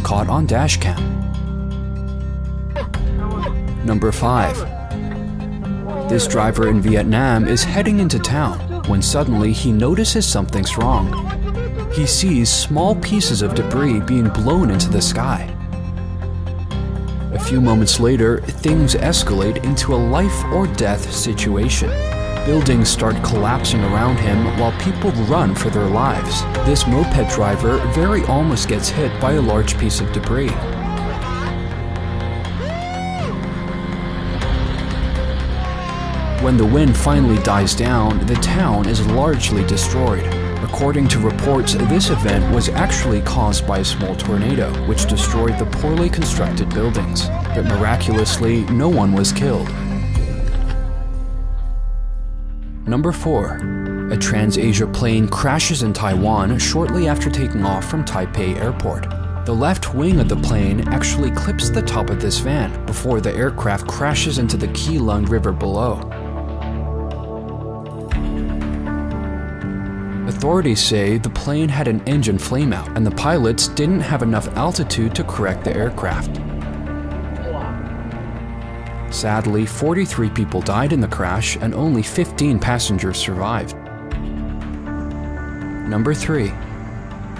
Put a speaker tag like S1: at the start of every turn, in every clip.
S1: caught on Dashcam. Number 5. This driver in Vietnam is heading into town when suddenly he notices something's wrong. He sees small pieces of debris being blown into the sky. A few moments later, things escalate into a life or death situation. Buildings start collapsing around him while people run for their lives. This moped driver very almost gets hit by a large piece of debris. When the wind finally dies down, the town is largely destroyed. According to reports, this event was actually caused by a small tornado, which destroyed the poorly constructed buildings. But miraculously, no one was killed. Number 4. A Trans-Asia plane crashes in Taiwan shortly after taking off from Taipei Airport. The left wing of the plane actually clips the top of this van before the aircraft crashes into the Keelung River below. Authorities say the plane had an engine flameout and the pilots didn't have enough altitude to correct the aircraft. Sadly, 43 people died in the crash and only 15 passengers survived. Number 3.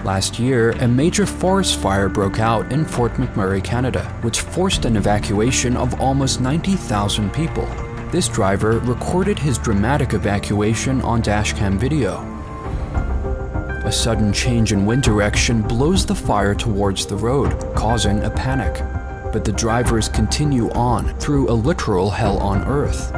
S1: Last year, a major forest fire broke out in Fort McMurray, Canada, which forced an evacuation of almost 90,000 people. This driver recorded his dramatic evacuation on Dashcam video. A sudden change in wind direction blows the fire towards the road, causing a panic. But the drivers continue on through a literal hell on earth.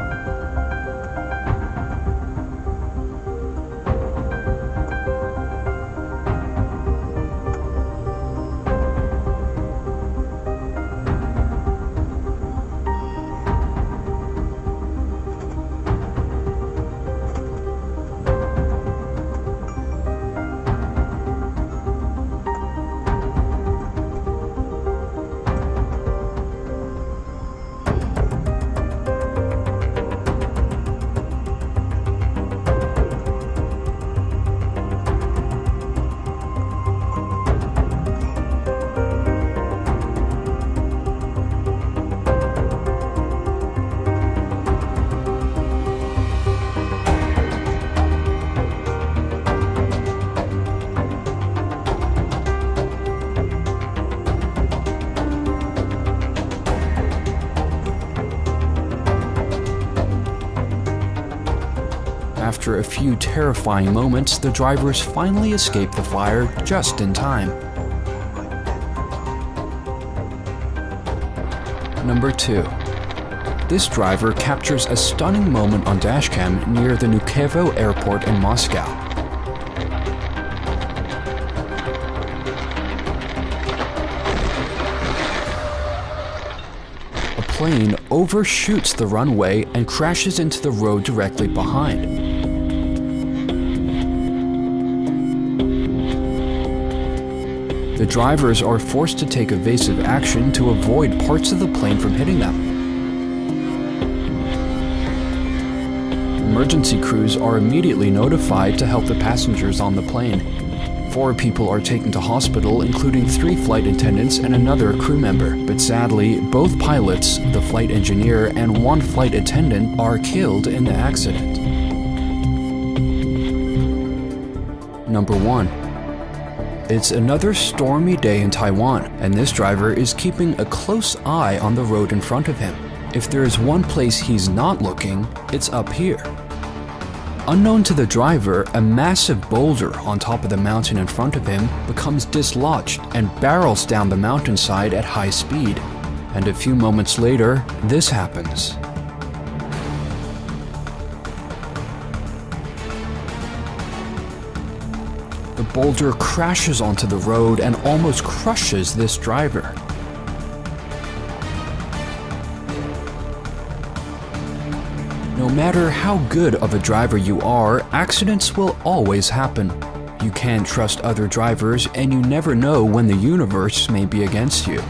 S1: After a few terrifying moments, the drivers finally escape the fire just in time. Number 2. This driver captures a stunning moment on Dashcam near the Vnukovo airport in Moscow. A plane overshoots the runway and crashes into the road directly behind. The drivers are forced to take evasive action to avoid parts of the plane from hitting them. Emergency crews are immediately notified to help the passengers on the plane. 4 people are taken to hospital, including 3 flight attendants and another crew member. But sadly, both pilots, the flight engineer, and 1 flight attendant are killed in the accident. Number 1. It's another stormy day in Taiwan, and this driver is keeping a close eye on the road in front of him. If there is one place he's not looking, it's up here. Unknown to the driver, a massive boulder on top of the mountain in front of him becomes dislodged and barrels down the mountainside at high speed. And a few moments later, this happens. The boulder crashes onto the road and almost crushes this driver. No matter how good of a driver you are, accidents will always happen. You can't trust other drivers, and you never know when the universe may be against you.